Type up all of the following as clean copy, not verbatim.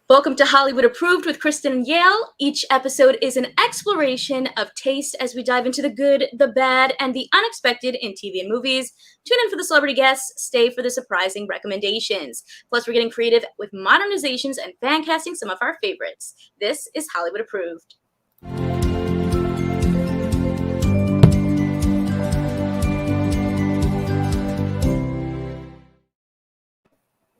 Welcome to Hollywood Approved with Kristen and Yael. Each episode is an exploration of taste as we dive into the good, the bad, and the unexpected in TV and movies. Tune in for the celebrity guests, stay for the surprising recommendations. Plus, we're getting creative with modernizations and fan casting some of our favorites. This is Hollywood Approved.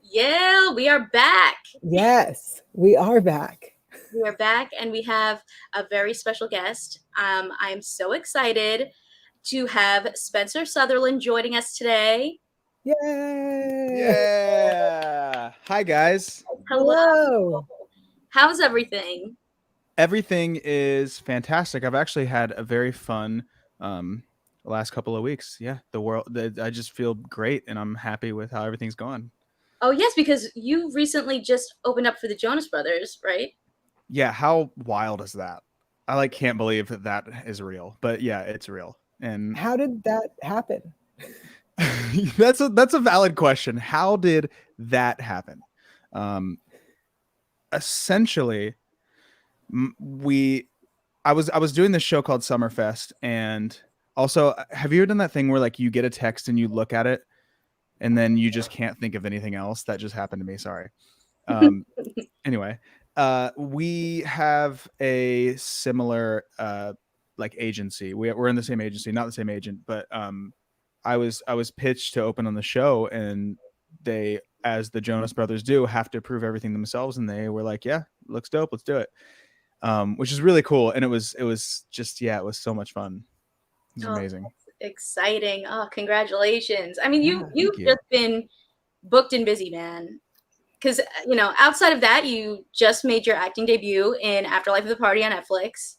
Yeah, we are back. Yes, we are back. We are back, and we have a very special guest. I'm so excited to have Spencer Sutherland joining us today. Yay! Yeah. Hi, guys. Hello. How's everything? Everything is fantastic. I've actually had a very fun last couple of weeks. Yeah, I just feel great, and I'm happy with how everything's going. Oh, yes, because you recently just opened up for the Jonas Brothers, right? Yeah, how wild is that? I can't believe that is real, but yeah, it's real. And How did that happen? that's a valid question. How did that happen? Essentially, I was doing this show called Summerfest, and also, have you ever done that thing where you get a text and you look at it and then you just can't think of anything else? That just happened to me. Sorry. Anyway, we have a similar agency. We're in the same agency, not the same agent, but I was pitched to open on the show, and they, as the Jonas Brothers do, have to approve everything themselves, and they were like, "Yeah, looks dope, let's do it," which is really cool, and it was just it was so much fun. It was amazing. Exciting. Oh, congratulations. I mean, you've you. just been booked and busy, man. Because, outside of that, you just made your acting debut in Afterlife of the Party on Netflix.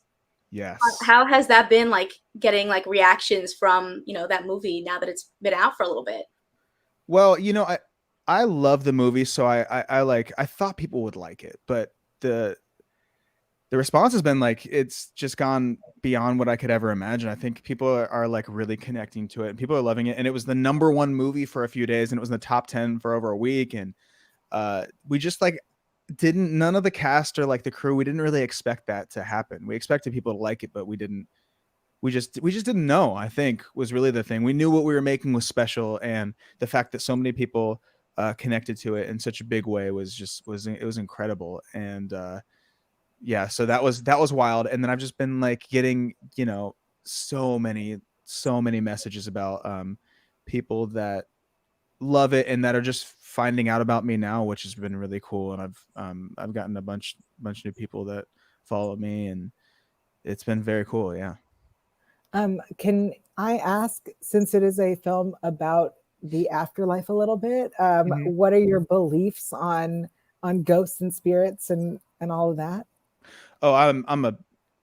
Yes. How has that been, getting, reactions from, that movie now that it's been out for a little bit? Well, I love the movie, so I thought people would like it, but the response has been it's just gone beyond what I could ever imagine. I think people are really connecting to it, and people are loving it. And it was the #1 movie for a few days, and it was in the top 10 for over a week. And we just none of the cast or the crew, we didn't really expect that to happen. We expected people to like it, but we just didn't know, I think, was really the thing. We knew what we were making was special, and the fact that so many people connected to it in such a big way was incredible. And yeah, so that was wild. And then I've just been getting so many messages about people that love it and that are just finding out about me now, which has been really cool. And I've gotten a bunch of new people that follow me, and it's been very cool. Yeah. Can I ask, since it is a film about the afterlife a little bit, what are your beliefs on ghosts and spirits and all of that? Oh, I'm a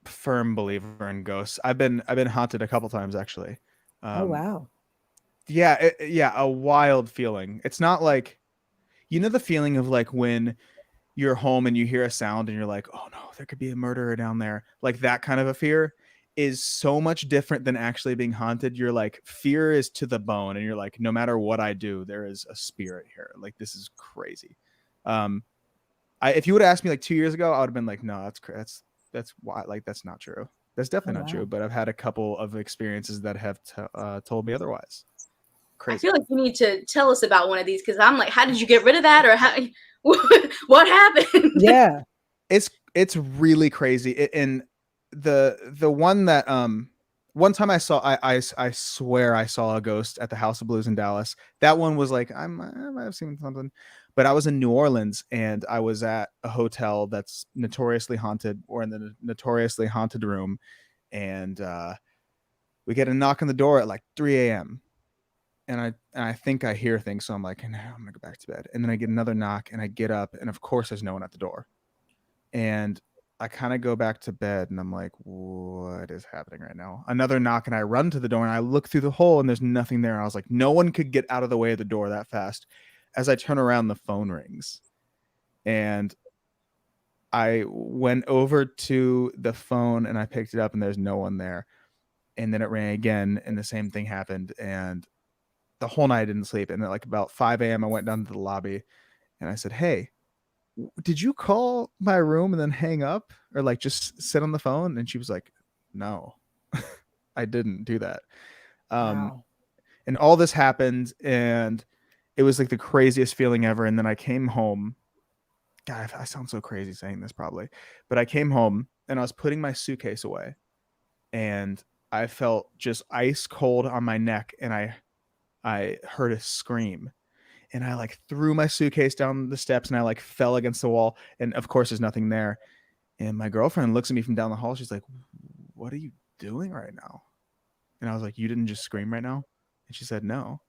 firm believer in ghosts. I've been haunted a couple times, actually. Oh, wow. Yeah, a wild feeling. It's not the feeling of when you're home and you hear a sound and you're like, oh no, there could be a murderer down there. That kind of a fear is so much different than actually being haunted. You're fear is to the bone, and you're no matter what I do, there is a spirit here. This is crazy. If you would have asked me 2 years ago, I would have been no, that's why, that's not true. That's definitely not true. But I've had a couple of experiences that have told me otherwise. Crazy. I feel like you need to tell us about one of these, because I'm how did you get rid of that, or what happened? Yeah, it's really crazy. And the one that one time I saw, I swear I saw a ghost at the House of Blues in Dallas. That one was I might have seen something. But I was in New Orleans, and I was at a hotel that's notoriously haunted, or in the notoriously haunted room. And we get a knock on the door at 3 a.m. And I think I hear things. So I'm no, I'm going to go back to bed. And then I get another knock, and I get up, and of course there's no one at the door. And I kind of go back to bed, and I'm what is happening right now? Another knock, and I run to the door, and I look through the hole, and there's nothing there. I was no one could get out of the way of the door that fast. As I turn around, the phone rings, and I went over to the phone, and I picked it up, and there's no one there. And then it rang again, and the same thing happened. And the whole night I didn't sleep. And at about 5 a.m., I went down to the lobby, and I said, hey, did you call my room and then hang up or like just sit on the phone? And she was like, no, I didn't do that. Wow. And all this happened, and it was like the craziest feeling ever. And then I came home. God, I sound so crazy saying this probably, but I came home and I was putting my suitcase away, and I felt just ice cold on my neck, and I heard a scream, and I like threw my suitcase down the steps, and I like fell against the wall, and of course there's nothing there. And my girlfriend looks at me from down the hall. She's like, "What are you doing right now?" And I was like, "You didn't just scream right now?" And she said, "No."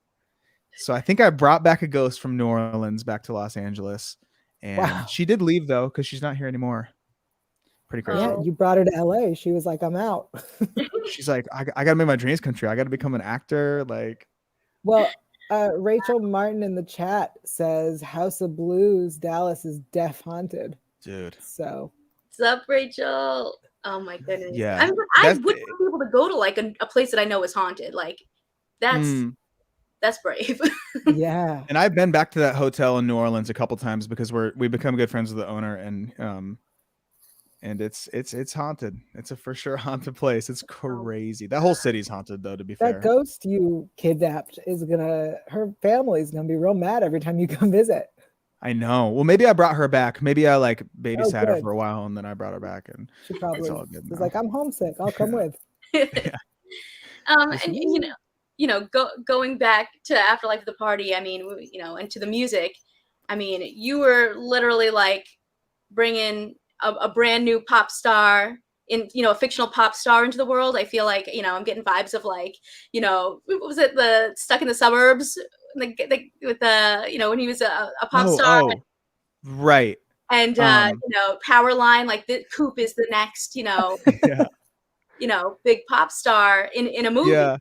So I think I brought back a ghost from New Orleans back to Los Angeles. And Wow. she did leave though, because she's not here anymore. Pretty crazy. Yeah, you brought her to LA. She was like, I'm out. She's like, I gotta make my dreams come true. I gotta become an actor. Like, Well, Rachel Martin in the chat says House of Blues, Dallas is deaf haunted. dude. So What's up, Rachel? Oh my goodness. Yeah. I would be able to go to like a place that I know is haunted. Like that's brave. yeah. And I've been back to that hotel in New Orleans a couple times because we become good friends with the owner, and it's haunted. It's a for sure haunted place. It's crazy. That whole city's haunted though, to be fair. That ghost you kidnapped is her family's gonna be real mad every time you come visit. I know. Well, maybe I brought her back. Maybe I like babysat her good. for a while, and then I brought her back, and She probably it's all good was now. like, I'm homesick. I'll come with. Yeah. And going back to Afterlife of the Party, I mean, and to the music, I mean, you were literally like bringing a brand new pop star in, a fictional pop star into the world. I feel like, I'm getting vibes of like, what was it, the Stuck in the Suburbs, with the, when he was a pop star. Oh, right. And, Powerline, like the Coop is the next, Yeah. big pop star in a movie. Yeah.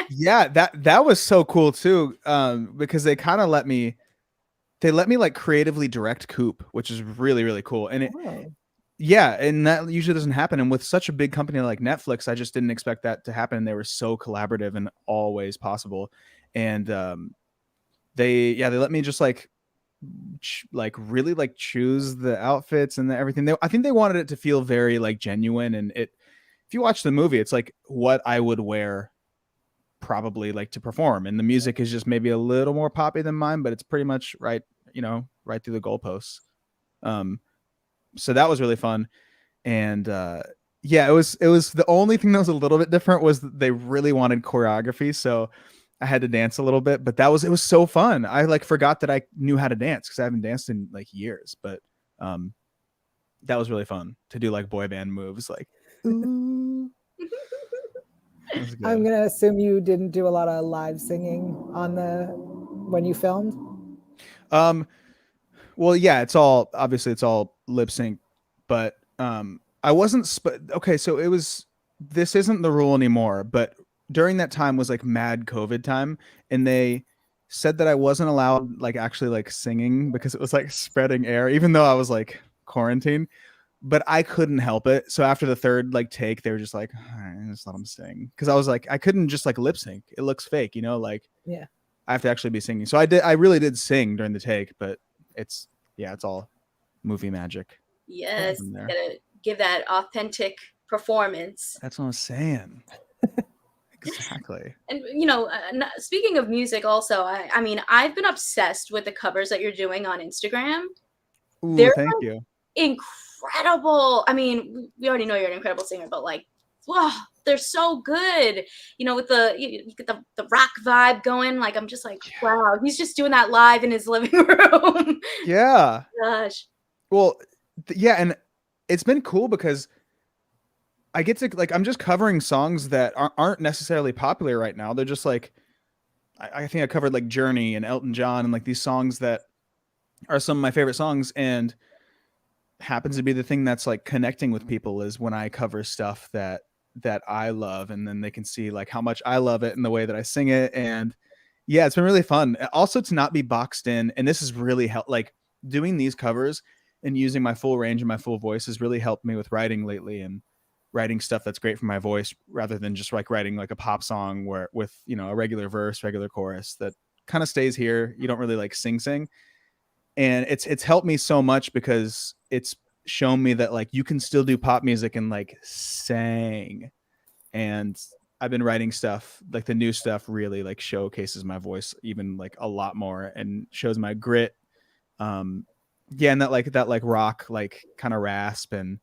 Yeah, that was so cool too, because they kind of let me like creatively direct Coop, which is really, really cool. And and that usually doesn't happen. And with such a big company like Netflix, I just didn't expect that to happen. And they were so collaborative in all ways possible. And they let me just like really like choose the outfits and everything. I think they wanted it to feel very like genuine. And if you watch the movie, it's like what I would wear probably like to perform, and the music is just maybe a little more poppy than mine, but it's pretty much right through the goalposts. So that was really fun. And it was the only thing that was a little bit different was that they really wanted choreography, so I had to dance a little bit, but it was so fun. I like forgot that I knew how to dance because I haven't danced in like years, but that was really fun to do like boy band moves, like ooh. I'm gonna assume you didn't do a lot of live singing when you filmed. Well, yeah, it's all lip sync, but I wasn't okay. So this isn't the rule anymore, but during that time was like mad COVID time, and they said that I wasn't allowed like actually like singing because it was like spreading air, even though I was like quarantined. But I couldn't help it. So after the third like take, they were just like, all right, just let them sing. Because I was like, I couldn't just like lip sync. It looks fake, like yeah. I have to actually be singing. So I really did sing during the take, but it's all movie magic. Yes, you gotta give that authentic performance. That's what I'm saying. Exactly. And speaking of music, also, I mean, I've been obsessed with the covers that you're doing on Instagram. Ooh, thank you. Incredible. I mean, we already know you're an incredible singer, but like, wow, they're so good. With you get the rock vibe going. Like, I'm just like, wow, he's just doing that live in his living room. Yeah. Gosh. Well, yeah, and it's been cool because I get to like, I'm just covering songs that aren't necessarily popular right now. They're just like, I think I covered like Journey and Elton John and like these songs that are some of my favorite songs, and happens to be the thing that's like connecting with people is when I cover stuff that I love, and then they can see like how much I love it and the way that I sing it. And yeah, it's been really fun. Also to not be boxed in, and this has really helped, like doing these covers and using my full range and my full voice has really helped me with writing lately, and writing stuff that's great for my voice rather than just like writing like a pop song with a regular verse, regular chorus that kind of stays here. You don't really like sing. and it's helped me so much because it's shown me that like you can still do pop music and like sing. And I've been writing stuff, like the new stuff really like showcases my voice even like a lot more and shows my grit. Yeah, and that like rock like kind of rasp and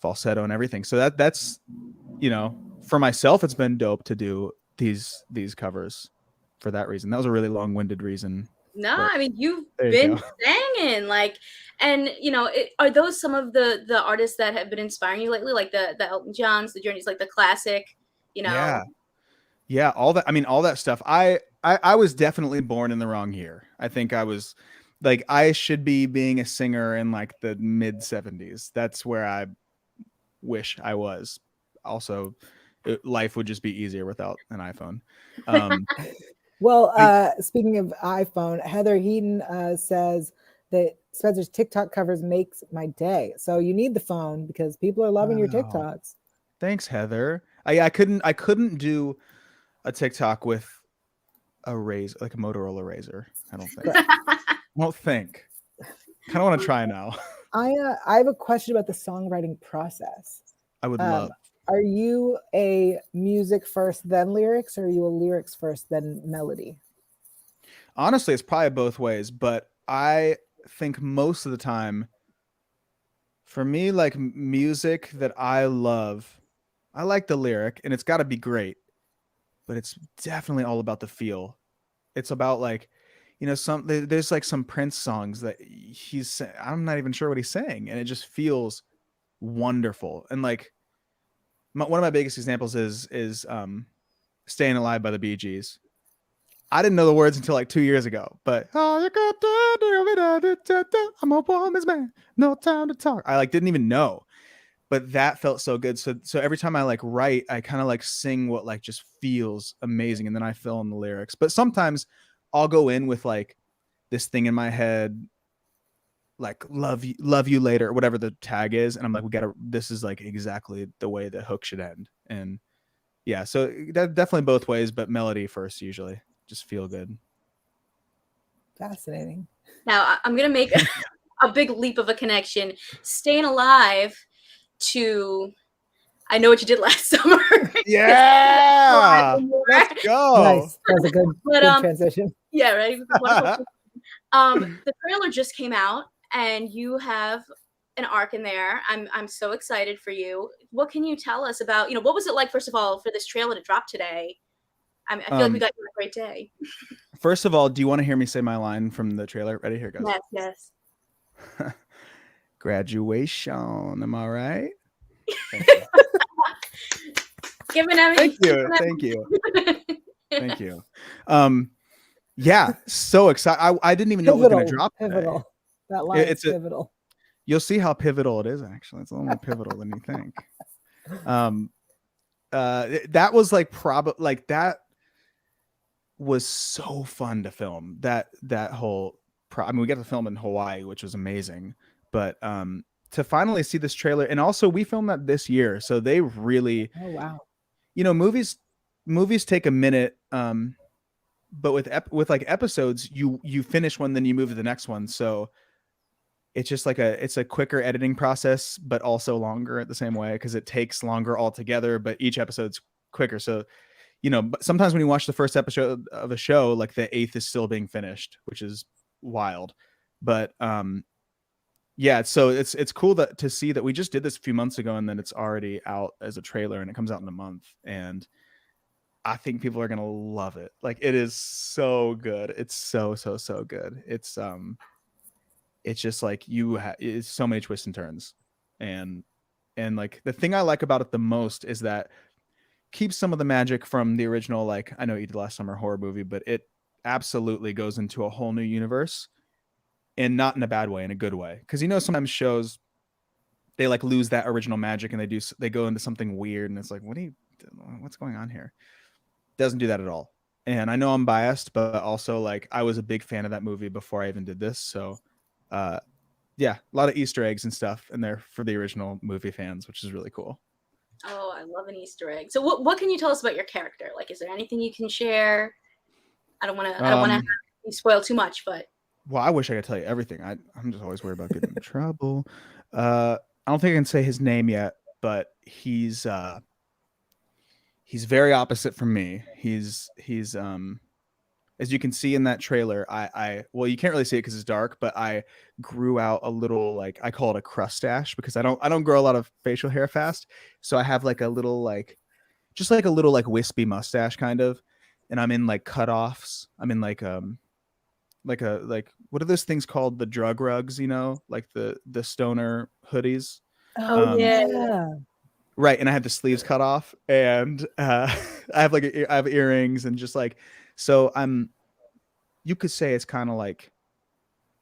falsetto and everything. So that's for myself it's been dope to do these covers for that reason. That was a really long-winded reason. No, But I mean you've there you been go. singing like, and are those some of the artists that have been inspiring you lately, like the Elton Johns, the Journeys, like the classic, Yeah. Yeah, all that. I mean, all that stuff. I was definitely born in the wrong year. I think I was like I should be being a singer in like the mid 70s. That's where I wish I was. Also, life would just be easier without an iPhone. Um, Well, but speaking of iPhone, Heather Heaton says that Spencer's TikTok covers makes my day. So you need the phone because people are loving your wow. TikToks. Thanks, Heather. I couldn't do a TikTok with a razor, like a Motorola razor. I don't think. Kind of want to try now. I have a question about the songwriting process. I would love. Are you a music first then lyrics, or are you a lyrics first then melody? Honestly, it's probably both ways, but I think most of the time, for me, like music that I love, I like the lyric and it's got to be great, but it's definitely all about the feel. It's about like, there's like some Prince songs that I'm not even sure what he's saying, and it just feels wonderful. And like, one of my biggest examples is "Staying Alive" by the Bee Gees. I didn't know the words until like 2 years ago, but all you got to do, I'm a woman's man, no time to talk. I like didn't even know, but that felt so good. So every time I like write, I kind of like sing what like just feels amazing, and then I fill in the lyrics. But sometimes I'll go in with like this thing in my head, like love you later, or whatever the tag is, and I'm like, this is like exactly the way the hook should end. And yeah, so that definitely both ways, but melody first usually. Just feel good. Fascinating. Now I'm gonna make a big leap of a connection. Staying Alive to I Know What You Did Last Summer. Yeah, let's go. Nice. That was a good transition. Yeah, right. The trailer just came out, and you have an arc in there. I'm so excited for you. What can you tell us about, what was it like, first of all, for this trailer to drop today? I feel like we got you on a great day. First of all, do you want to hear me say my line from the trailer? Ready? Here it goes. Yes. Graduation. Am I right? Thank you. Thank you. Yeah, so excited. I didn't even know it was going to drop today. Pivotal. That line is pivotal. You'll see how pivotal it is, actually. It's a little more pivotal than you think. That was like that was so fun to film. That whole we got to film in Hawaii, which was amazing. But to finally see this trailer, and also we filmed that this year, so they really, oh wow, movies take a minute. But with like episodes, you finish one, then you move to the next one. So it's just like it's a quicker editing process, but also longer at the same way, because it takes longer altogether, but each episode's quicker. So, but sometimes when you watch the first episode of a show, like the 8th is still being finished, which is wild. But yeah, so it's cool to see that we just did this a few months ago, and then it's already out as a trailer, and it comes out in a month. And I think people are going to love it. Like, it is so good. It's so good. It's just like it's so many twists and turns. And like the thing I like about it the most is that keeps some of the magic from the original, like I Know What You Did Last Summer horror movie, but it absolutely goes into a whole new universe, and not in a bad way, in a good way. Cause sometimes shows, they like lose that original magic and they go into something weird, and it's like, what's going on here? Doesn't do that at all. And I know I'm biased, but also like I was a big fan of that movie before I even did this. So yeah, a lot of Easter eggs and stuff in there for the original movie fans, which is really cool. Oh, I love an Easter egg. So what can you tell us about your character? Like, is there anything you can share? I don't want to have you spoil too much, but Well, I wish I could tell you everything. I'm just always worried about getting in trouble. I don't think I can say his name yet, but he's very opposite from me. He's as you can see in that trailer, I well, you can't really see it because it's dark, but I grew out a little, like, I call it a crustache because I don't grow a lot of facial hair fast. So I have like a little, like, just like a little, like, wispy mustache kind of, and I'm in like cutoffs. I'm in like what are those things called? The drug rugs, like the stoner hoodies. Oh Um, yeah. Yeah. right, and I had the sleeves cut off, and I have I have earrings, and just like, so you could say it's kind of like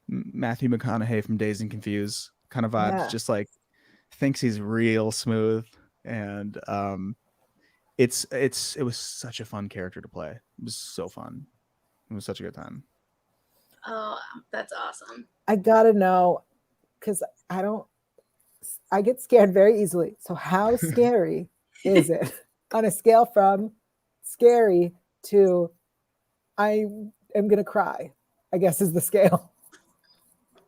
Matthew McConaughey from Dazed and Confused kind of vibes, Yeah. just like thinks he's real smooth, and it was such a fun character to play. It was so fun. It was such a good time. Oh, that's awesome. I gotta know, because I get scared very easily. So how scary is it on a scale from scary to I am gonna cry, I guess is the scale.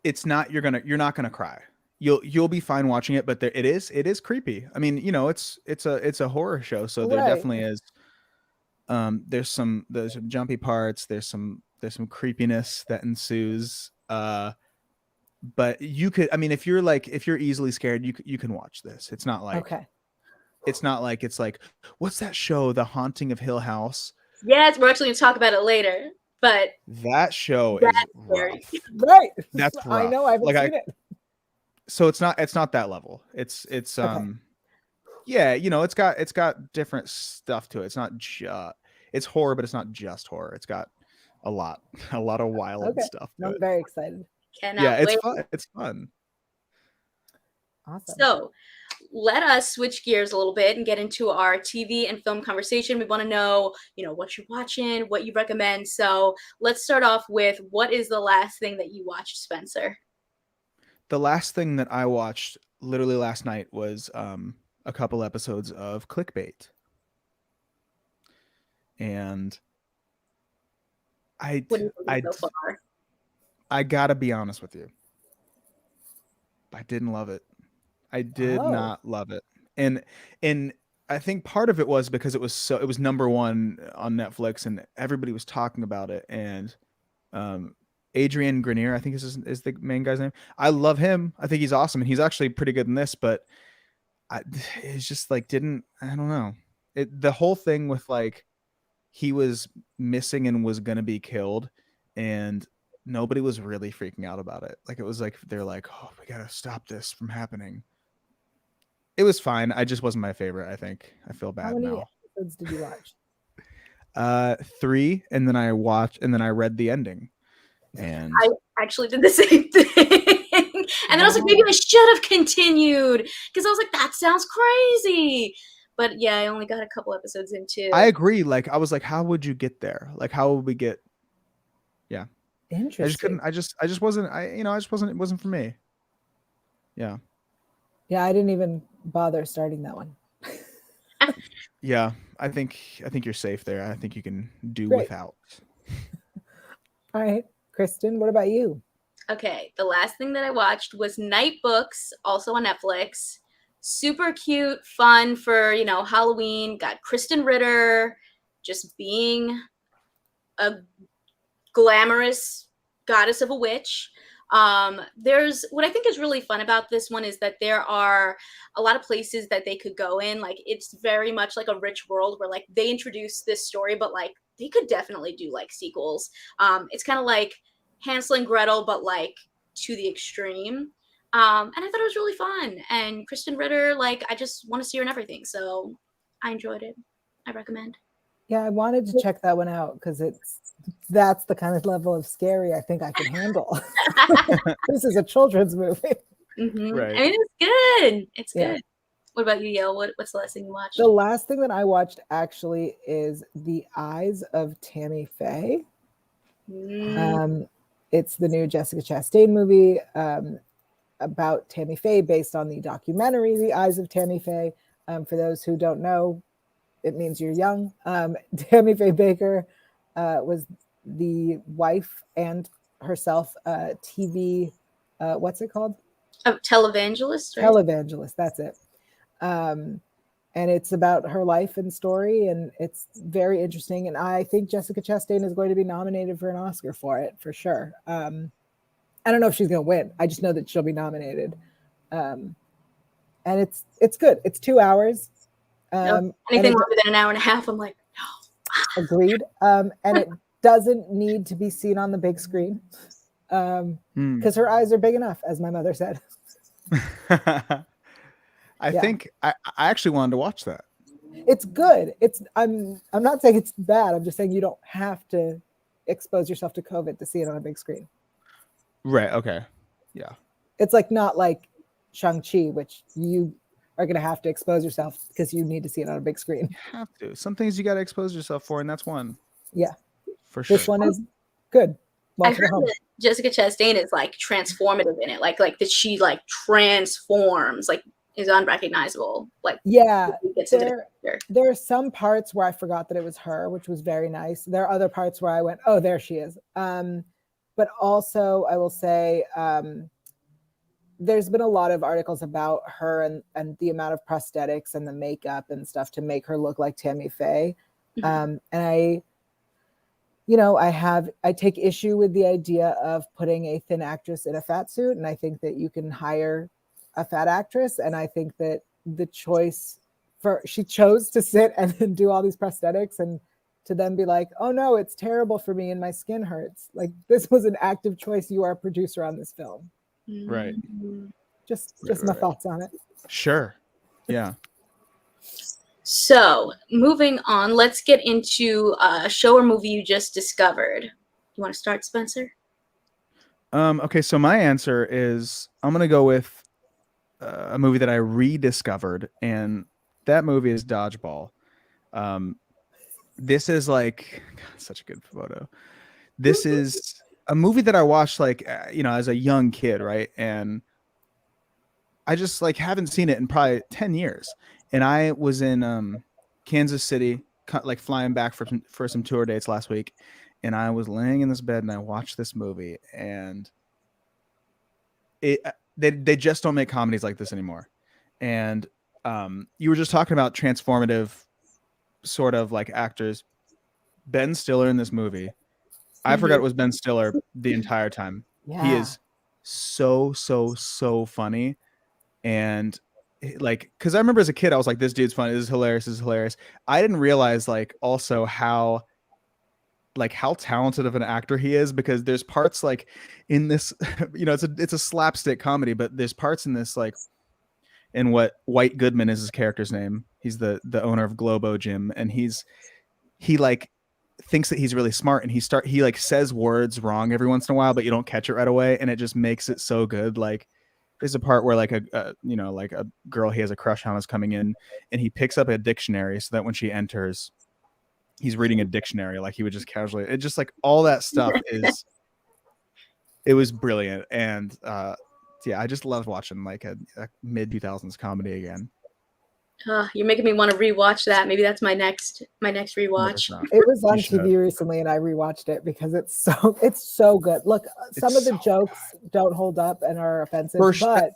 It's not, you're not gonna cry. You'll be fine watching it, but it is creepy. I mean, it's a horror show, so there Right. definitely is. There's some jumpy parts. There's some creepiness that ensues. But I mean, if you're easily scared, you can watch this. It's not like Okay. it's like, what's that show, The Haunting of Hill House? Yes, we're actually going to talk about it later, but That show that's is scary. rough. Right. That's I rough. know, I haven't Like, seen it. so it's not that level. It's Okay. yeah, it's got different stuff to it. It's not just it's horror, but it's not just horror. It's got a lot of wild Okay. stuff to I'm it. very excited. Yeah, Cannot it's wait. fun. It's fun. Awesome. So let us switch gears a little bit and get into our TV and film conversation. We want to know, what you're watching, what you recommend. So let's start off with, what is the last thing that you watched, Spencer? The last thing that I watched literally last night was a couple episodes of Clickbait. And What do you think so far? I gotta be honest with you. I didn't love it. I did Oh. not love it. And I think part of it was because it was number one on Netflix and everybody was talking about it. And Adrian Grenier, I think is the main guy's name. I love him. I think he's awesome, and he's actually pretty good in this. But it's just like, I don't know. The whole thing with, like, he was missing and was gonna be killed, and nobody was really freaking out about it. Like, it was like they're like, oh, we gotta stop this from happening. It was fine. I just wasn't my favorite. I think I feel bad How many now. episodes did you watch? 3, and then I read the ending. And I actually did the same thing. And then I was like, maybe I should have continued, because I was like, that sounds crazy. But yeah, I only got a couple episodes into. I agree. Like, I was like, how would you get there? Like, how would we get? Yeah. Interesting. I just couldn't. I just wasn't. It wasn't for me. Yeah. Yeah, I didn't even bother starting that one. Yeah. I think you're safe there. I think you can do Great. without. All right, Kristen, what about you? Okay, the last thing that I watched was Night Books, also on Netflix. Super cute, fun for, Halloween. Got Kristen Ritter just being a glamorous goddess of a witch. There's, what I think is really fun about this one is that there are a lot of places that they could go in. Like, it's very much like a rich world where, like, they introduce this story, but, like, they could definitely do, like, sequels. It's kind of like Hansel and Gretel, but, like, to the extreme. And I thought it was really fun. And Kristen Ritter, like, I just want to see her in everything. So I enjoyed it. I recommend. Yeah, I wanted to check that one out because that's the kind of level of scary I think I can handle. This is a children's movie. Mm-hmm. Right. I mean, it's good. It's Yeah. good. What about you, Yael? What's the last thing you watched? The last thing that I watched actually is The Eyes of Tammy Faye. It's the new Jessica Chastain movie about Tammy Faye, based on the documentary The Eyes of Tammy Faye. For those who don't know, it means you're young. Tammy Faye Baker was the wife and herself a TV, what's it called? A televangelist, right? Televangelist, that's it. And it's about her life and story, and it's very interesting. And I think Jessica Chastain is going to be nominated for an Oscar for it, for sure. I don't know if she's going to win. I just know that she'll be nominated. And it's good. It's 2 hours. Anything longer than an hour and a half, I'm like, no. Agreed. And it doesn't need to be seen on the big screen because her eyes are big enough, as my mother said. I think I actually wanted to watch that. It's good. I'm not saying it's bad. I'm just saying you don't have to expose yourself to COVID to see it on a big screen. Right. Okay. Yeah. It's like not like Shang-Chi, which you are going to have to expose yourself because you need to see it on a big screen. You have to. Some things you got to expose yourself for, and that's one. Yeah. For sure. This one is good. I heard that Jessica Chastain is like transformative in it, like that she like transforms, like is unrecognizable. Like yeah, there are some parts where I forgot that it was her, which was very nice. There are other parts where I went, oh, there she is. But also I will say there's been a lot of articles about her and the amount of prosthetics and the makeup and stuff to make her look like Tammy Faye. And I take issue with the idea of putting a thin actress in a fat suit. And I think that you can hire a fat actress. And I think that she chose to sit and then do all these prosthetics and to then be like, oh no, it's terrible for me and my skin hurts. Like this was an active choice. You are a producer on this film. Right. Just my thoughts on it. Sure. Yeah. So moving on, let's get into a show or movie you just discovered. You want to start, Spencer? Okay, so my answer is I'm going to go with a movie that I rediscovered, and that movie is Dodgeball. This is like such a good photo. This is a movie that I watched as a young kid, right? And I just like haven't seen it in probably 10 years. And I was in Kansas City, like flying back for some tour dates last week, and I was laying in this bed and I watched this movie, and they just don't make comedies like this anymore. And you were just talking about transformative sort of like actors. Ben Stiller in this movie, I forgot it was Ben Stiller the entire time. Yeah. He is so funny. And like, because I remember as a kid I was like, this dude's funny, this is hilarious. I didn't realize like also how talented of an actor he is, because there's parts like in this it's a slapstick comedy, but there's parts in this like in what White Goodman is his character's name. He's the owner of Globo Gym, and he like thinks that he's really smart, and he like says words wrong every once in a while, but you don't catch it right away, and it just makes it so good. Like there's a part where like a girl he has a crush on is coming in, and he picks up a dictionary so that when she enters, he's reading a dictionary. Like he would just casually, it just like all that stuff it was brilliant. And I just loved watching like a mid 2000s comedy again. You're making me want to rewatch that. Maybe that's my next rewatch. It was on TV recently, and I rewatched it because it's so good. Look, some of the jokes don't hold up and are offensive, but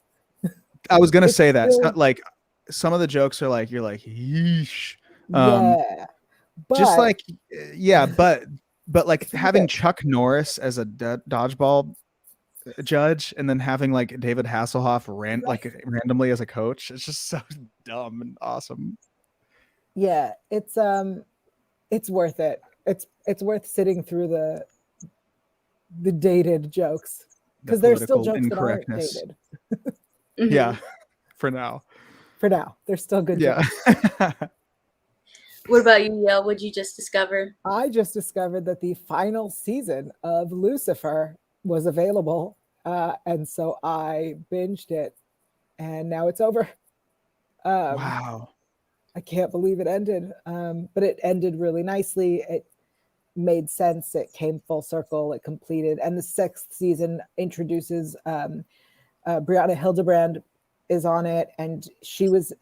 I was gonna say that. It's not like some of the jokes are like you're like, yeesh. But just like but like having Chuck Norris as a dodgeball judge, and then having like David Hasselhoff randomly as a coach, it's just so dumb and awesome. Yeah, it's worth it. It's worth sitting through the dated jokes, because there's still jokes that aren't dated. Yeah, for now there's still good jokes. What about you, Yael? What'd you just discover? I just discovered that the final season of Lucifer was available, and so I binged it, and now it's over. Wow. I can't believe it ended, but it ended really nicely. It made sense. It came full circle. It completed, and the 6th season introduces Brianna Hildebrand is on it, and she was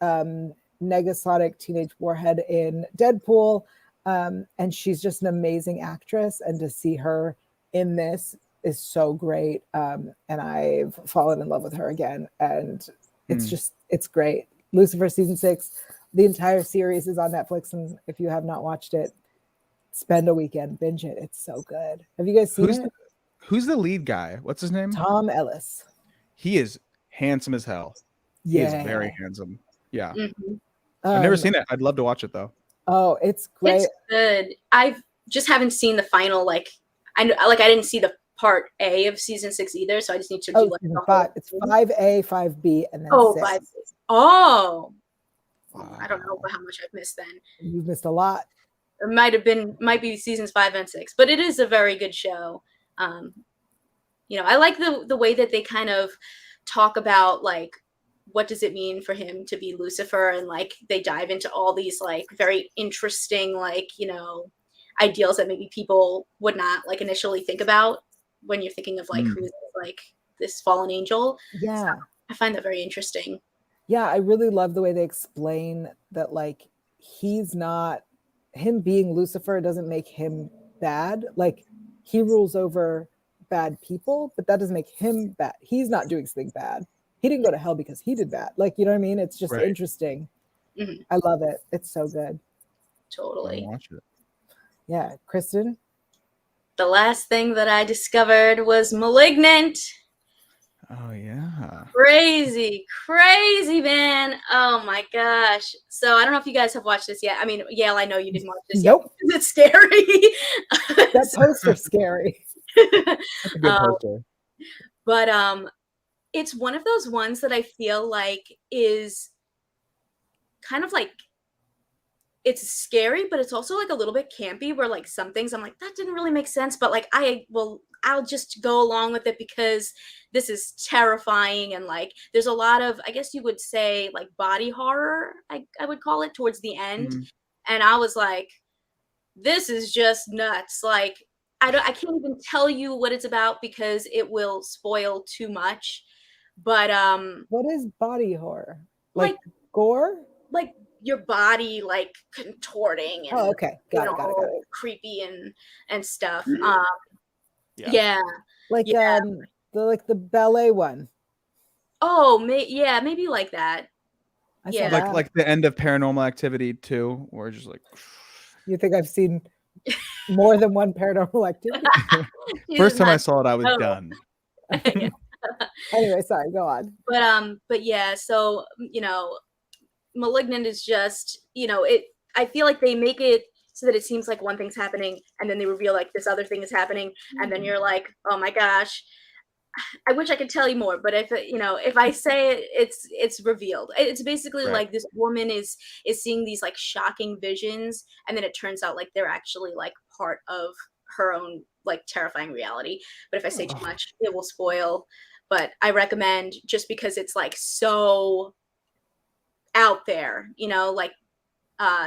Negasonic Teenage Warhead in Deadpool, and she's just an amazing actress, and to see her in this is so great. And I've fallen in love with her again. And it's great. Lucifer season 6, the entire series is on Netflix. And if you have not watched it, spend a weekend, binge it. It's so good. Have you guys seen it? Who's the lead guy? What's his name? Tom Ellis. He is handsome as hell. He is very handsome. Yeah. I've never seen it. I'd love to watch it though. Oh, it's great. It's good. I just haven't seen the final, I didn't see the part A of season 6 either, so I just need to do it's 5A, 5B, and then 6. 5. Oh. Wow. I don't know how much I've missed then. You've missed a lot. It might be seasons 5 and 6, but it is a very good show. I like the way that they kind of talk about what does it mean for him to be Lucifer, and they dive into all these very interesting ideals that maybe people would not initially think about when you're thinking of who's this fallen angel. Yeah, so I find that very interesting. Yeah, I really love the way they explain that he's not, him being Lucifer doesn't make him bad. He rules over bad people, but that doesn't make him bad. He's not doing something bad. He didn't go to hell because he did bad. You know what I mean? It's just interesting. Mm-hmm. I love it. It's so good. Totally. Watch it. Yeah. Kristen? The last thing that I discovered was Malignant. Oh, yeah. Crazy, man. Oh, my gosh. So I don't know if you guys have watched this yet. I mean, Yael, I know you didn't watch this yet. Nope. It's scary. That poster's scary. That's a good poster. But it's one of those ones that I feel is kind of it's scary, but it's also a little bit campy, where some things I'm that didn't really make sense, but I'll just go along with it because this is terrifying. And there's a lot of, I guess you would say, body horror, I would call it, towards the end. Mm-hmm. And I was this is just nuts. I can't even tell you what it's about because it will spoil too much. But what is body horror? Gore? Your body contorting and okay. Got it. creepy and stuff. Yeah. The ballet one. Oh, maybe like that. Like the end of Paranormal Activity 2, or just You think I've seen more than one Paranormal Activity? First time I saw it, I was done. Anyway, sorry, go on. But yeah, so Malignant is just, I feel like they make it so that it seems like one thing's happening, and then they reveal this other thing is happening, and then you're oh my gosh, I wish I could tell you more, but if I say it, it's revealed. It's basically this woman is seeing these shocking visions, and then it turns out they're actually part of her own terrifying reality. But if I say too much, it will spoil. But I recommend, just because it's so out there,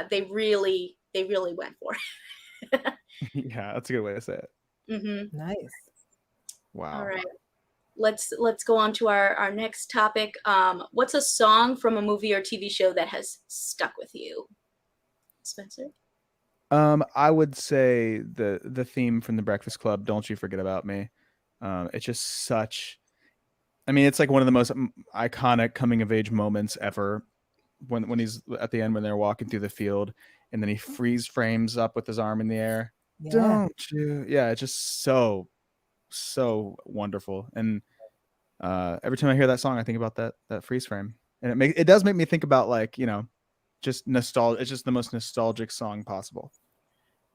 they really went for it. Yeah, that's a good way to say it. Mm-hmm. Nice. Wow. All right, let's go on to our next topic. What's a song from a movie or TV show that has stuck with you, Spencer? I would say the theme from The Breakfast Club, "Don't You Forget About Me." It's just such, I mean, it's one of the most iconic coming of age moments ever. When he's at the end, when they're walking through the field, and then he freeze frames up with his arm in the air. Yeah. Don't you? Yeah, it's just so wonderful. And every time I hear that song, I think about that freeze frame, and it does make me think about just nostalgia. It's just the most nostalgic song possible.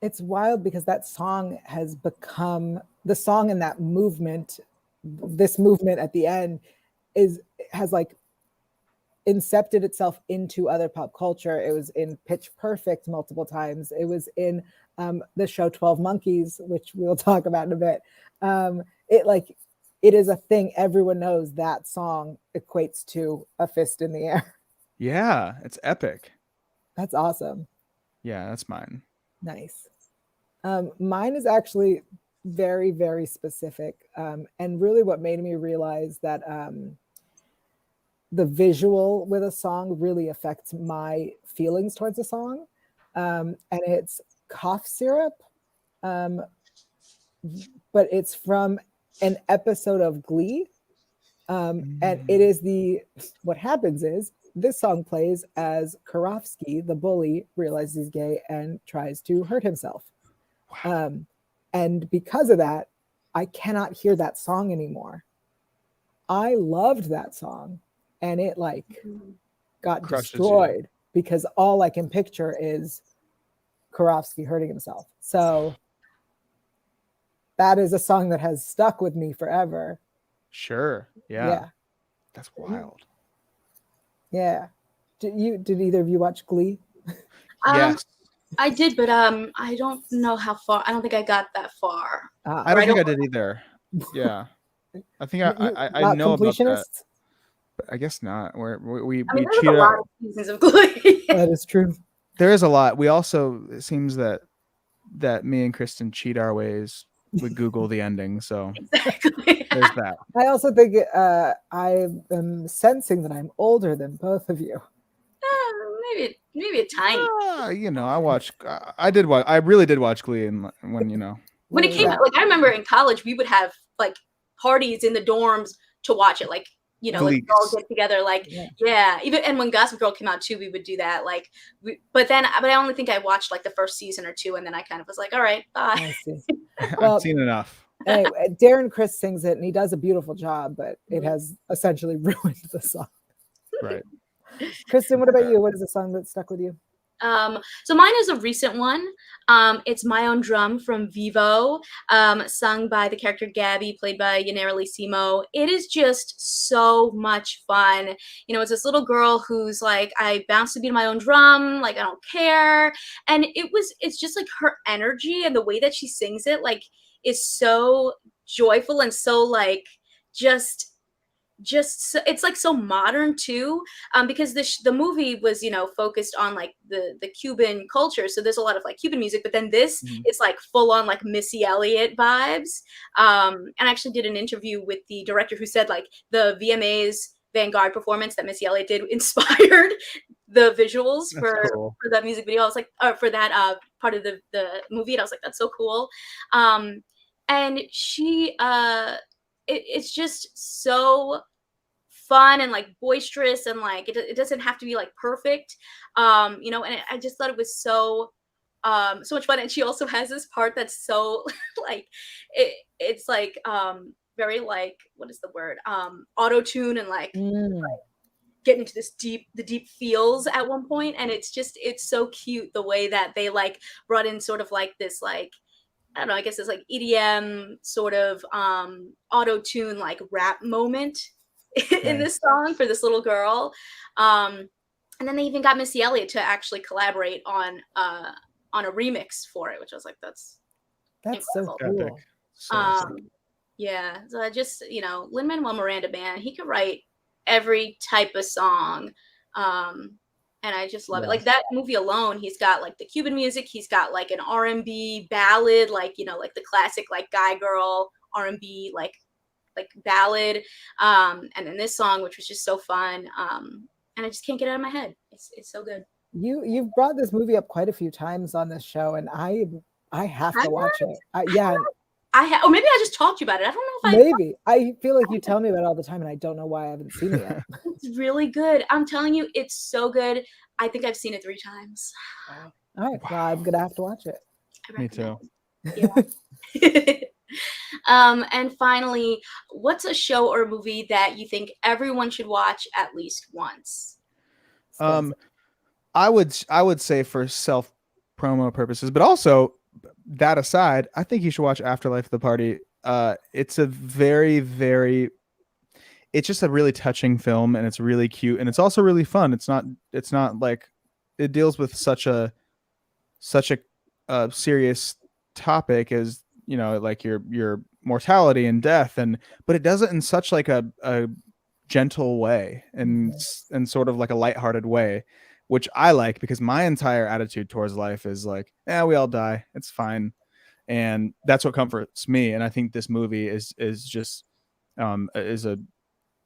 It's wild because that song has become the song in that movement. This movement at the end has incepted itself into other pop culture. It was in Pitch Perfect multiple times. It was in the show 12 Monkeys, which we'll talk about in a bit. It is a thing. Everyone knows that song equates to a fist in the air. Yeah, it's epic. That's awesome. Yeah, that's mine. Nice. Mine is actually very, very specific. And really what made me realize that the visual with a song really affects my feelings towards a song. And it's Cough Syrup. But it's from an episode of Glee. And it is what happens is this song plays as Karofsky, the bully, realizes he's gay and tries to hurt himself. Wow. And because of that, I cannot hear that song anymore. I loved that song, and it got destroyed because all I can picture is Karofsky hurting himself. So that is a song that has stuck with me forever. Sure. Yeah. That's wild. Yeah. Did either of you watch Glee? Yes. I did, but I don't know how far. I don't think I got that far. I don't think I did either. Yeah. I think I know about that. But I guess not. We cheat a lot of seasons of Glee. That is true. There is a lot. We also, it seems that me and Kristen cheat our ways with Google the ending. So exactly. There's that. I also think I am sensing that I'm older than both of you. Maybe a tiny. I really did watch Glee, and when it came out. Like I remember in college, we would have like parties in the dorms to watch it. Like like all get together. Like even and when Gossip Girl came out too, we would do that. Like, but I only think I watched like the first season or two, and then I kind of was like, all right, bye. I see. Well, I've seen enough. Anyway, Darren Criss sings it, and he does a beautiful job, but it has essentially ruined the song. Right. Kristen, what about you? What is the song that stuck with you? So mine is a recent one. It's My Own Drum from Vivo, sung by the character Gabby, played by Yanira Simo. It is just so much fun. It's this little girl who's like, I bounce to beat my own drum, like I don't care. And it's just like her energy and the way that she sings it, like, is so joyful and so like just it's like so modern too, because the movie was focused on like the Cuban culture, so there's a lot of like Cuban music, but then this it's like full on like Missy Elliott vibes. And I actually did an interview with the director who said like the VMA's Vanguard performance that Missy Elliott did inspired the visuals for that music video. I was like, for that part of the movie, and I was like, that's so cool. And she it's just so fun and like boisterous, and like it doesn't have to be like perfect, and I just thought it was so much fun. And she also has this part that's so like it's like very like, what is the word, auto-tune, and like get into the deep feels at one point, and it's so cute the way that they like brought in sort of like this like, I don't know, I guess it's like EDM sort of auto-tune like rap moment in this song for this little girl. And then they even got Missy Elliott to actually collaborate on a remix for it, which I was like, that's incredible. So cool. Yeah. So I just, Lin-Manuel Miranda, man, he could write every type of song. And I just love it. Like that movie alone, he's got like the Cuban music, he's got like an R&B ballad, like, like the classic like guy girl R&B like ballad. And then this song, which was just so fun. And I just can't get it out of my head. It's so good. You've brought this movie up quite a few times on this show, and I have to watch it. Or maybe I just talked to you about it. I don't know if maybe. I feel like you tell me about it all the time, and I don't know why I haven't seen it yet. It's really good. I'm telling you, it's so good. I think I've seen it 3 times. All right. Well, I'm gonna have to watch it. Me too. Yeah. And finally, what's a show or movie that you think everyone should watch at least once? I would say for self promo purposes, but also that aside, I think you should watch Afterlife the Party. It's a very, very, it's just a really touching film, and it's really cute, and it's also really fun. It's not like it deals with such a serious topic as, like your mortality and death, but it does it in such like a gentle way and sort of like a lighthearted way, which I like, because my entire attitude towards life is like, we all die, it's fine. And that's what comforts me. And I think this movie is just is a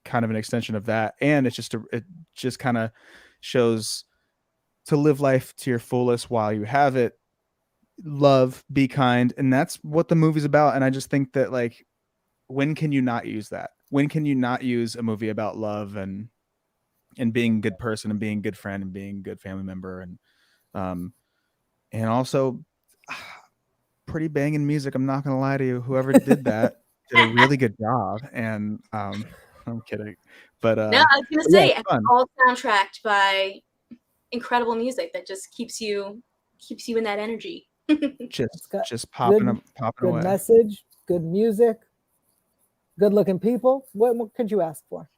kind of an extension of that. And it just kind of shows to live life to your fullest while you have it, love, be kind. And that's what the movie's about. And I just think that like when can you not use that? When can you not use a movie about love and being a good person and being a good friend and being a good family member and also pretty banging music. I'm not gonna lie to you. Whoever did that did a really good job. And I'm kidding, but No, I was gonna yeah, say it's fun. all soundtracked by incredible music that just keeps you in that energy. Just popping good away. Message, good music, good looking people. What could you ask for?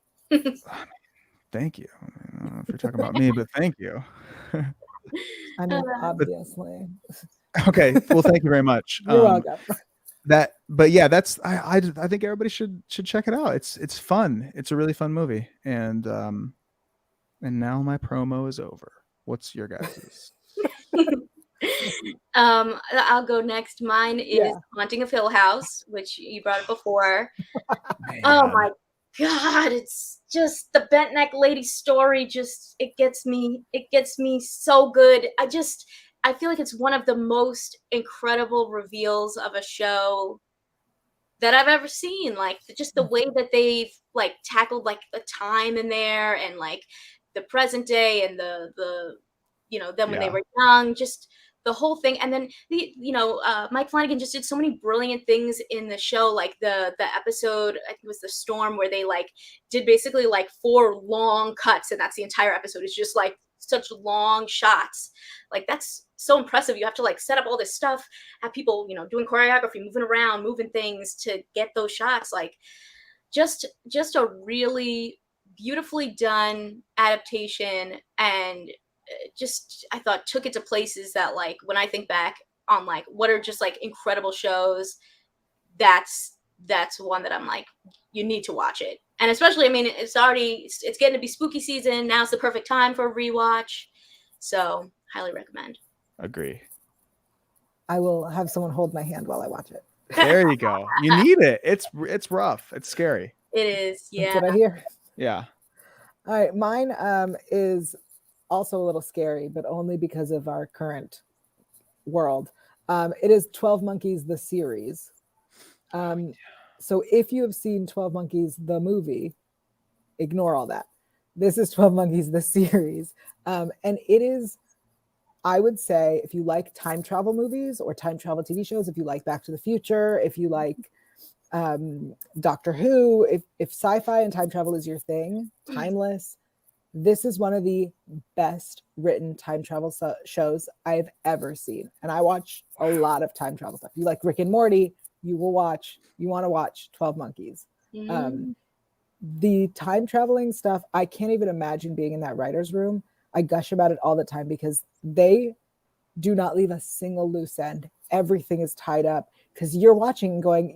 Thank you. I don't know if you're talking about me, but thank you. I mean, obviously. Okay. Well, thank you very much. You're welcome. But yeah, that's I think everybody should check it out. It's fun. It's a really fun movie. And now my promo is over. What's your guys's? I'll go next. Mine is Haunting of Hill House, which you brought up before. Man. Oh my God, it's just the bent neck lady story. Just it gets me so good. I feel like it's one of the most incredible reveals of a show that I've ever seen. Like just the way that they've like tackled like the time in there and like the present day and the them when they were young, just the whole thing. And then Mike Flanagan just did so many brilliant things in the show, like the episode, I think it was The Storm, where they like did basically like 4 long cuts, and that's the entire episode. It's just like such long shots. Like that's so impressive. You have to like set up all this stuff, have people doing choreography, moving around, moving things to get those shots. Like just a really beautifully done adaptation, and just I thought took it to places that like when I think back on like what are just like incredible shows, that's one that I'm like, you need to watch it. And especially, I mean, it's getting to be spooky season. Now's the perfect time for a rewatch. So highly recommend. Agree. I will have someone hold my hand while I watch it. There you go. You need it. It's rough. It's scary. It is. Yeah. That's what I hear. Yeah. All right. Mine is also a little scary, but only because of our current world. It is 12 Monkeys, the series. So if you have seen 12 Monkeys, the movie, ignore all that. This is 12 Monkeys, the series. And it is, I would say, if you like time travel movies or time travel TV shows, if you like Back to the Future, if you like Doctor Who, if sci-fi and time travel is your thing, timeless, this is one of the best written time travel shows I've ever seen. And I watch a lot of time travel stuff. You like Rick and Morty, you want to watch 12 Monkeys. The time traveling stuff, I can't even imagine being in that writer's room. I gush about it all the time because they do not leave a single loose end. Everything is tied up because you're watching and going,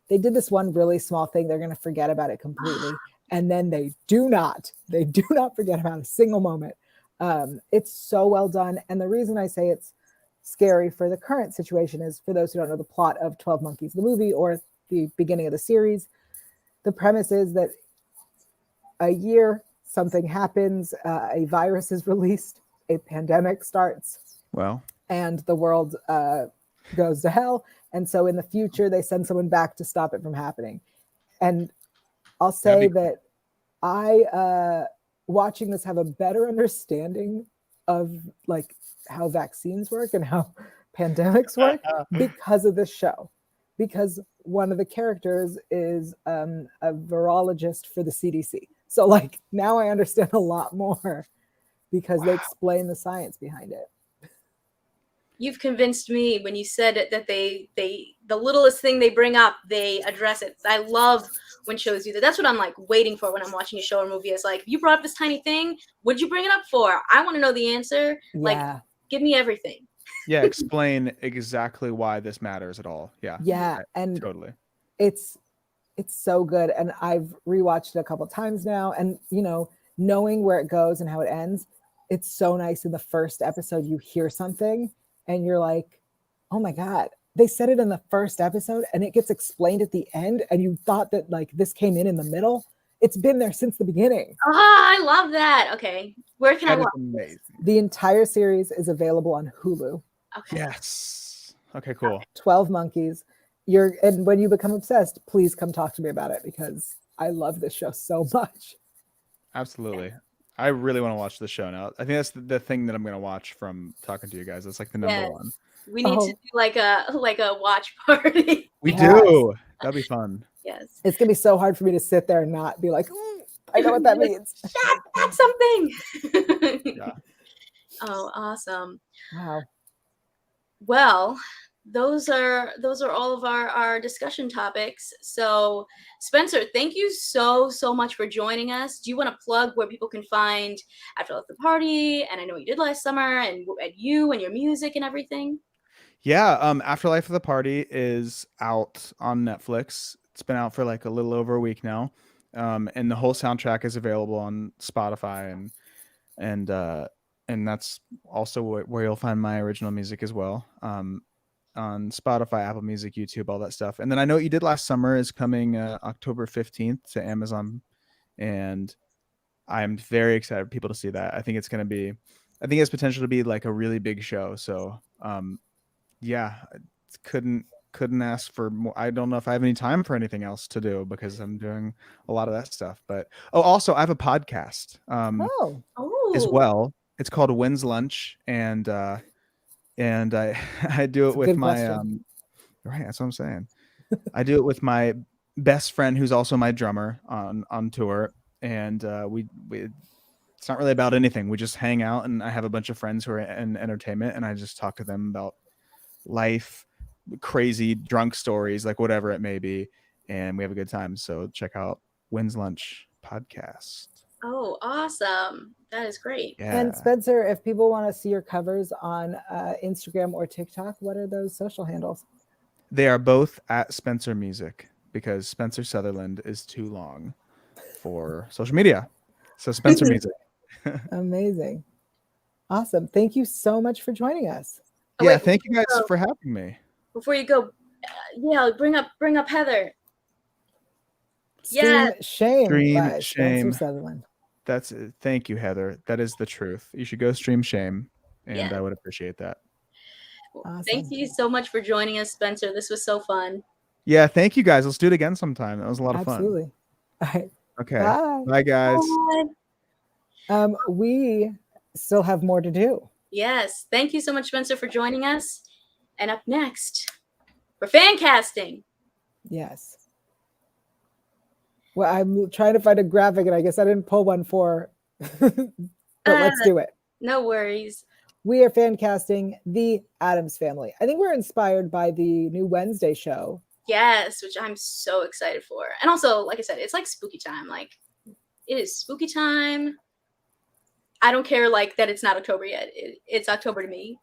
they did this one really small thing. They're going to forget about it completely. And then they do not forget about a single moment. It's so well done. And the reason I say it's scary for the current situation is, for those who don't know the plot of 12 Monkeys, the movie, or the beginning of the series, the premise is that a year, something happens, a virus is released, a pandemic starts. Well, and the world goes to hell. And so in the future, they send someone back to stop it from happening. And I'll say that I, watching this, have a better understanding of like how vaccines work and how pandemics work because of this show. Because one of the characters is a virologist for the CDC. So like now I understand a lot more because they explain the science behind it. You've convinced me when you said that they the littlest thing they bring up, they address it. I love when shows do that. That's what I'm like waiting for when I'm watching a show or movie. Is like, if you brought up this tiny thing, what'd you bring it up for? I want to know the answer. Yeah. Like, give me everything. Yeah, explain exactly why this matters at all. Yeah. Yeah, and totally. It's so good, and I've rewatched it a couple times now, and knowing where it goes and how it ends, it's so nice. In the first episode, you hear something and you're like, oh my God, they said it in the first episode and it gets explained at the end, and you thought that like this came in the middle. It's been there since the beginning. I love that. Okay, where can I watch? Amazing. The entire series is available on Hulu. Okay. Yes. Okay, cool. 12 Monkeys. and when you become obsessed, please come talk to me about it because I love this show so much. Absolutely. I really want to watch the show now. I think that's the thing that I'm going to watch from talking to you guys. It's like the number one. We need to do like a watch party. We do. That'd be fun. Yes. It's going to be so hard for me to sit there and not be like, I know what that means. Shut, that's something. Yeah. Oh, awesome. Wow. Well, those are all of our discussion topics. So Spencer, thank you so much for joining us. Do you want to plug where people can find Afterlife the Party? And I know what you did last summer, and you and your music and everything. Yeah, Afterlife of the Party is out on Netflix. It's been out for like a little over a week now. And the whole soundtrack is available on Spotify and that's also where you'll find my original music as well. On Spotify, Apple Music, YouTube, all that stuff. And then I Know What You Did Last Summer is coming October 15th to Amazon, and I'm very excited for people to see that. I think it's potential to be like a really big show. So yeah, couldn't ask for more. I don't know if I have any time for anything else to do because I'm doing a lot of that stuff. But also I have a podcast as well. It's called When's Lunch, and I do it with my right. That's what I'm saying. I do it with my best friend who's also my drummer on tour, and we it's not really about anything. We just hang out, and I have a bunch of friends who are in entertainment, and I just talk to them about life, crazy drunk stories, like whatever it may be, and we have a good time. So check out When's Lunch podcast. Oh, awesome. That is great. Yeah. And Spencer, if people want to see your covers on Instagram or TikTok, what are those social handles? They are both at Spencer Music because Spencer Sutherland is too long for social media. So Spencer Music. Amazing. Awesome. Thank you so much for joining us. Oh, yeah, thank you guys for having me. Before you go, bring up Heather. Stream Shame by Shame. Spencer Sutherland. That's it. Thank you, Heather. That is the truth. You should go stream Shame, and I would appreciate that. Awesome. Thank you so much for joining us, Spencer. This was so fun. Yeah, thank you guys. Let's do it again sometime. That was a lot of fun. Absolutely. All right. Okay. Bye guys. Bye. We still have more to do. Yes. Thank you so much, Spencer, for joining us. And up next, for Fancasting. Yes. Well, I'm trying to find a graphic, and I guess I didn't pull one but let's do it. No worries. We are Fancasting the Addams Family. I think we're inspired by the new Wednesday show. Yes, which I'm so excited for. And also, like I said, it's like spooky time. Like, it is spooky time. I don't care like that it's not October yet. It's October to me.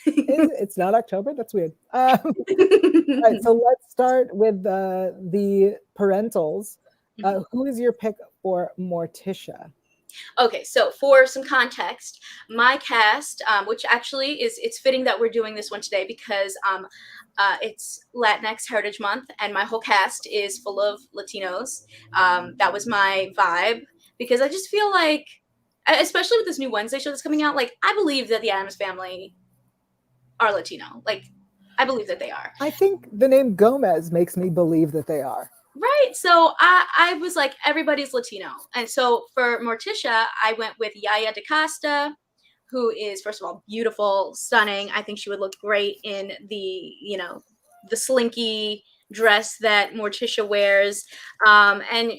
It's not October? That's weird. All right, so let's start with the parentals. Who is your pick for Morticia? Okay, so for some context, my cast, which actually it's fitting that we're doing this one today because it's Latinx Heritage Month, and my whole cast is full of Latinos. That was my vibe because I just feel like, especially with this new Wednesday show that's coming out, like I believe that the Addams Family are Latino. Like I believe that they are. I think the name Gomez makes me believe that they are. Right. So I was like, everybody's Latino. And so for Morticia, I went with Yael Tygiel, who is, first of all, beautiful, stunning. I think she would look great in the slinky dress that Morticia wears. And,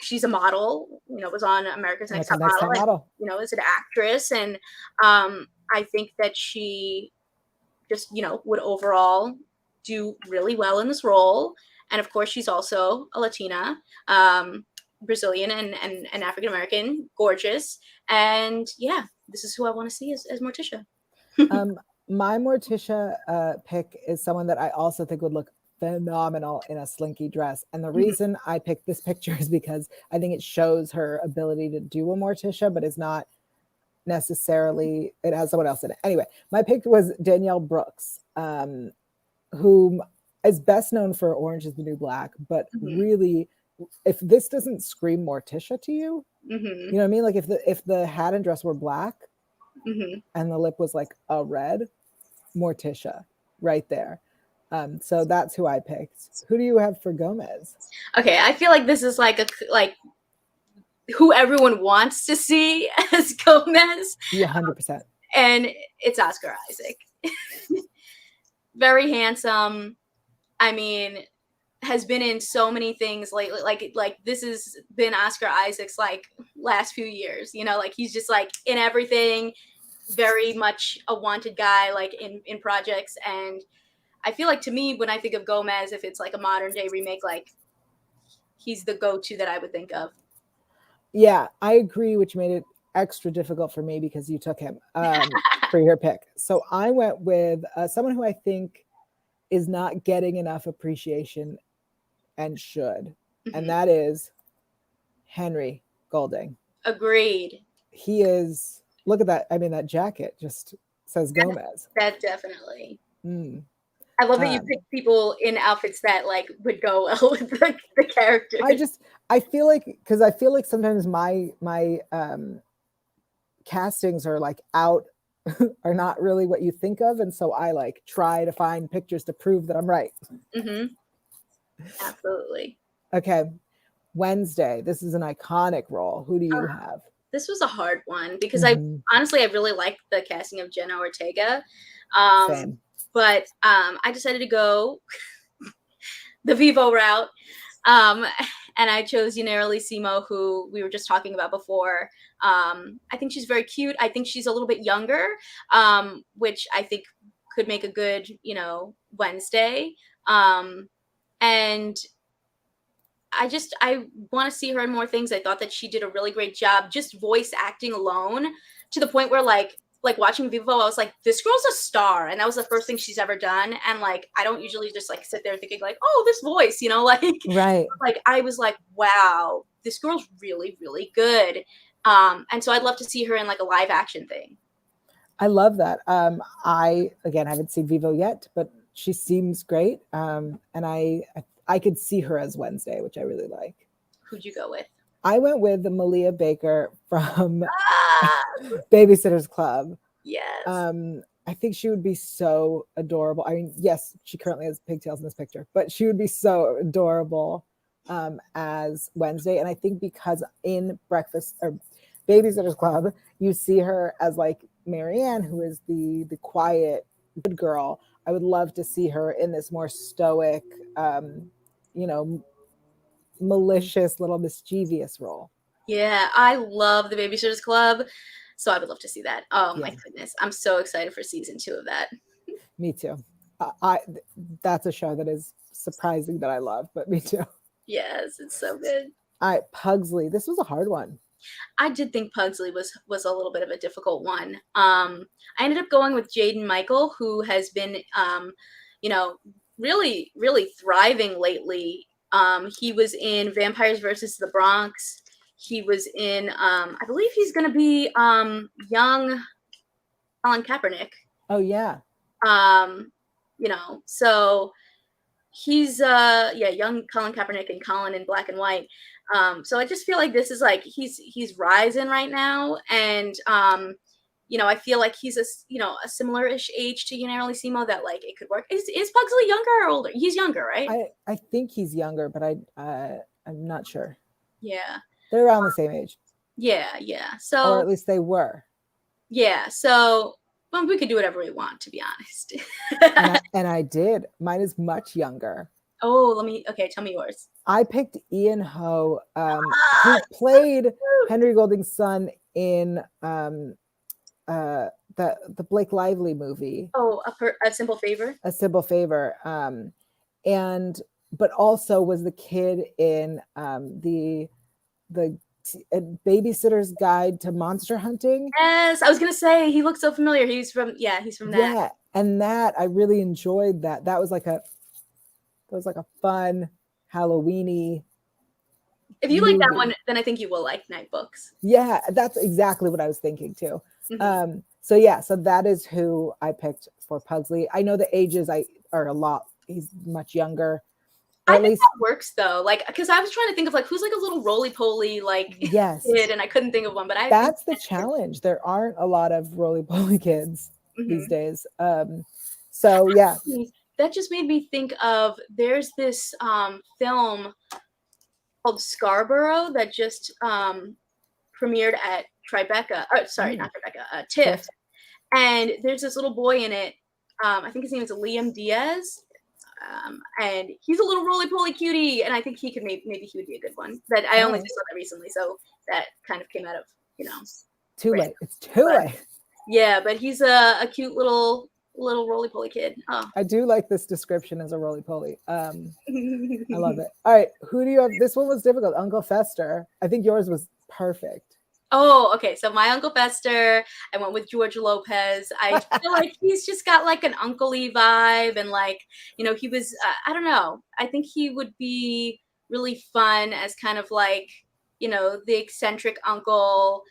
she's a model, was on America's Next Top Model. And, is an actress. And I think that she just, would overall do really well in this role. And of course, she's also a Latina, Brazilian and African-American, gorgeous. And yeah, this is who I want to see as Morticia. My Morticia pick is someone that I also think would look phenomenal in a slinky dress. And the reason I picked this picture is because I think it shows her ability to do a Morticia, but it's not necessarily, it has someone else in it. Anyway, my pick was Danielle Brooks, whom is best known for Orange is the New Black, but really, if this doesn't scream Morticia to you, you know what I mean? Like if the hat and dress were black and the lip was like a red, Morticia right there. So that's who I picked. Who do you have for Gomez? Okay, I feel like this is like who everyone wants to see as Gomez. Yeah, 100%. And it's Oscar Isaac. Very handsome. I mean, has been in so many things lately. Like this has been Oscar Isaac's like last few years. You know, like he's just like in everything. Very much a wanted guy, like in projects. And I feel like to me, when I think of Gomez, if it's like a modern day remake, like he's the go-to that I would think of. Yeah, I agree, which made it extra difficult for me because you took him for your pick. So I went with someone who I think is not getting enough appreciation and should, and that is Henry Golding. Agreed. He is, look at that. I mean, that jacket just says Gomez. That definitely. I love that you picked people in outfits that like would go well with the characters. I feel like sometimes my castings are like out are not really what you think of, and so I like try to find pictures to prove that I'm right. Absolutely. Okay, Wednesday. This is an iconic role. Who do you have? This was a hard one because I really liked the casting of Jenna Ortega. Same. But I decided to go the Vivo route. And I chose Yael Tygiel, who we were just talking about before. I think she's very cute. I think she's a little bit younger, which I think could make a good, Wednesday. And I want to see her in more things. I thought that she did a really great job just voice acting alone, to the point where like watching Vivo, I was like, this girl's a star. And that was the first thing she's ever done. And like, I don't usually just like sit there thinking like, oh, this voice, right. Like I was like, wow, this girl's really, really good. And so I'd love to see her in like a live action thing. I love that. I haven't seen Vivo yet, but she seems great. And I could see her as Wednesday, which I really like. Who'd you go with? I went with Malia Baker from Babysitter's Club. Yes. I think she would be so adorable. I mean, yes, she currently has pigtails in this picture, but she would be so adorable as Wednesday. And I think because in Babysitter's Club, you see her as like Marianne, who is the quiet, good girl. I would love to see her in this more stoic, malicious, little mischievous role. Yeah, I love the Babysitter's Club, so I would love to see that. Oh my goodness, I'm so excited for season 2 of that. Me too. That's a show that is surprising that I love, but me too. Yes, it's so good. All right, Pugsley. This was a hard one. I did think Pugsley was a little bit of a difficult one. I ended up going with Jaden Michael, who has been, really, really thriving lately. He was in Vampires versus the Bronx. He was in, I believe he's going to be young Colin Kaepernick. Oh, yeah. So he's, young Colin Kaepernick and Colin in Black and White. So I just feel like this is like, he's rising right now. And, I feel like he's a similar-ish age to Yael Tygiel that like it could work. Is Pugsley younger or older? He's younger, right? I think he's younger, but I'm not sure. Yeah. They're around the same age. Yeah. So, or at least they were. Yeah. So, well, we could do whatever we want, to be honest. and I did. Mine is much younger. Oh, tell me yours. I picked Ian Ho, who played Henry Golding's son in the Blake Lively movie. Oh, A Simple Favor. A Simple Favor. But also was the kid in the Babysitter's Guide to Monster Hunting. Yes, I was gonna say he looks so familiar. He's from that. Yeah, and that I really enjoyed that. That was like a fun Halloweeny. If you like that one, then I think you will like Night Books. Yeah, that's exactly what I was thinking too. Mm-hmm. So that is who I picked for Pugsley. I know the ages are a lot. He's much younger. I think that works though, like because I was trying to think of like who's like a little roly-poly kid, and I couldn't think of one. But that's the challenge. There aren't a lot of roly-poly kids these days. So yeah, that just made me think of, there's this film called Scarborough that just premiered at Tribeca. Oh, sorry, not Tribeca. TIFF. And there's this little boy in it. I think his name is Liam Diaz. And he's a little roly-poly cutie, and I think he could maybe he would be a good one. But I only just saw that recently, so that kind of came out of, too late. It's too late. Yeah, but he's a cute little roly-poly kid. Oh. I do like this description as a roly-poly. I love it. All right, who do you have? This one was difficult. Uncle Fester. I think yours was perfect. Oh, okay. So my Uncle Fester, I went with George Lopez. I feel like he's just got like an uncle-y vibe, and like, he was, I don't know. I think he would be really fun as kind of like, the eccentric uncle.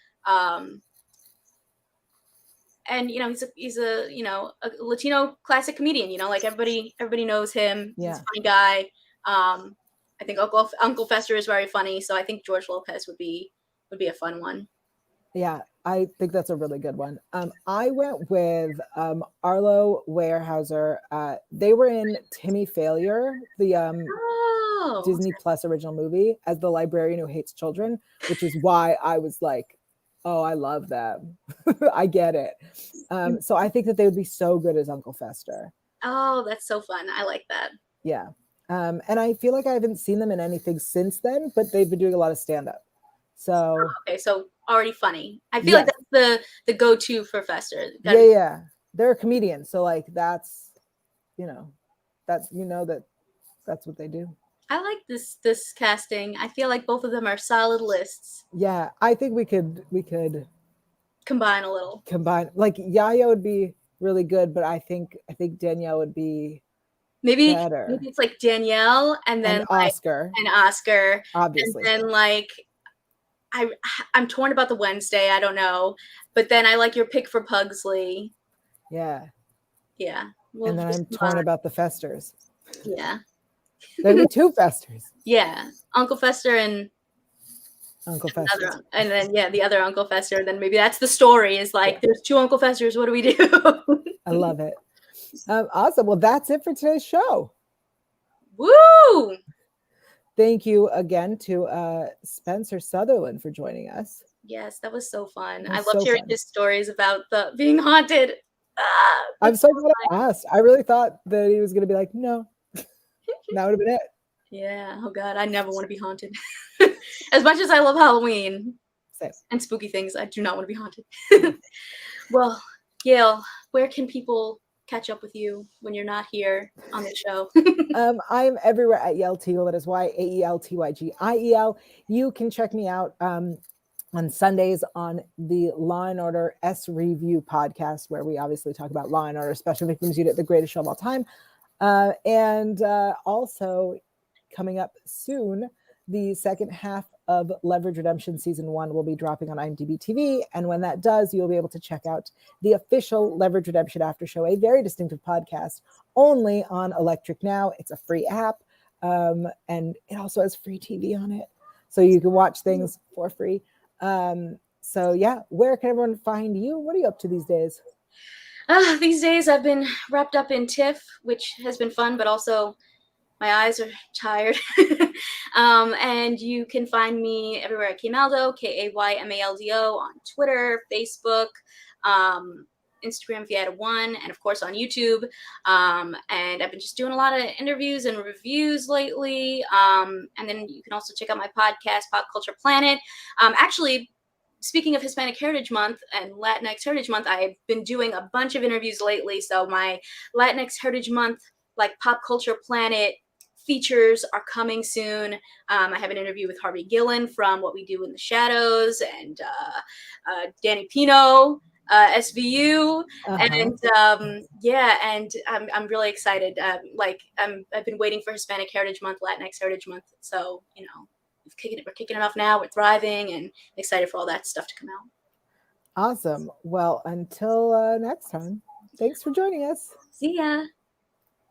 And he's a a Latino classic comedian. Like everybody knows him. Yeah. He's a funny guy. I think Uncle Fester is very funny. So I think George Lopez would be a fun one. Yeah, I think that's a really good one. I went with Arlo Weyerhaeuser. They were in Timmy Failure, the Disney Plus original movie, as the librarian who hates children, which is why I was like, oh, I love them. I get it. So I think that they would be so good as Uncle Fester. Oh, that's so fun. I like that. Yeah. And I feel like I haven't seen them in anything since then, but they've been doing a lot of stand-up. So okay, so already funny. I feel like that's the go-to for Fester. Yeah. They're a comedian, so like that's that's what they do. I like this casting. I feel like both of them are solid lists. Yeah, I think we could combine a little. Like Yaya would be really good, but I think Danielle would be maybe better. Maybe it's like Danielle and then Oscar. And Obviously. then like I'm torn about the Wednesday. I don't know. But then I like your pick for Pugsley. Yeah. Yeah. And then I'm torn about the Festers. Yeah. There'd be two Festers. Yeah. Uncle Fester and Uncle Fester. And then, the other Uncle Fester. Then maybe that's the story, is like, there's two Uncle Festers. What do we do? I love it. Awesome. Well, that's it for today's show. Woo! Thank you again to Spencer Sutherland for joining us. Yes, that was so fun. I loved hearing his stories about the being haunted. I'm so glad I asked. I really thought that he was going to be like, no. That would have been it. Yeah. Oh, God. I never want to be haunted. As much as I love Halloween and spooky things, I do not want to be haunted. Well, Yael, where can people catch up with you when you're not here on the show? I'm everywhere at Yael Tygiel. That is YAELTYGIEL. You can check me out on Sundays on the Law and Order S Review podcast, where we obviously talk about Law and Order Special Victims Unit, the greatest show of all time. And also coming up soon, the second half of Leverage Redemption Season 1 will be dropping on IMDb TV. And when that does, you'll be able to check out the official Leverage Redemption After Show, a very distinctive podcast only on Electric Now. It's a free app, and it also has free TV on it. So you can watch things for free. So yeah, where can everyone find you? What are you up to these days? These days I've been wrapped up in TIFF, which has been fun, but also my eyes are tired. And you can find me everywhere at Kaymaldo, KAYMALDO, on Twitter, Facebook, Instagram, Vieta1, and of course on YouTube. And I've been just doing a lot of interviews and reviews lately. And then you can also check out my podcast, Pop Culture Planet. Actually, speaking of Hispanic Heritage Month and Latinx Heritage Month, I've been doing a bunch of interviews lately. So my Latinx Heritage Month, like Pop Culture Planet features, are coming soon. I have an interview with Harvey Gillen from What We Do in the Shadows, and Danny Pino, SVU, and and I'm really excited. I've been waiting for Hispanic Heritage Month, Latinx Heritage Month. So we're kicking it off now. We're thriving and excited for all that stuff to come out. Awesome. Well, until next time, thanks for joining us. See ya.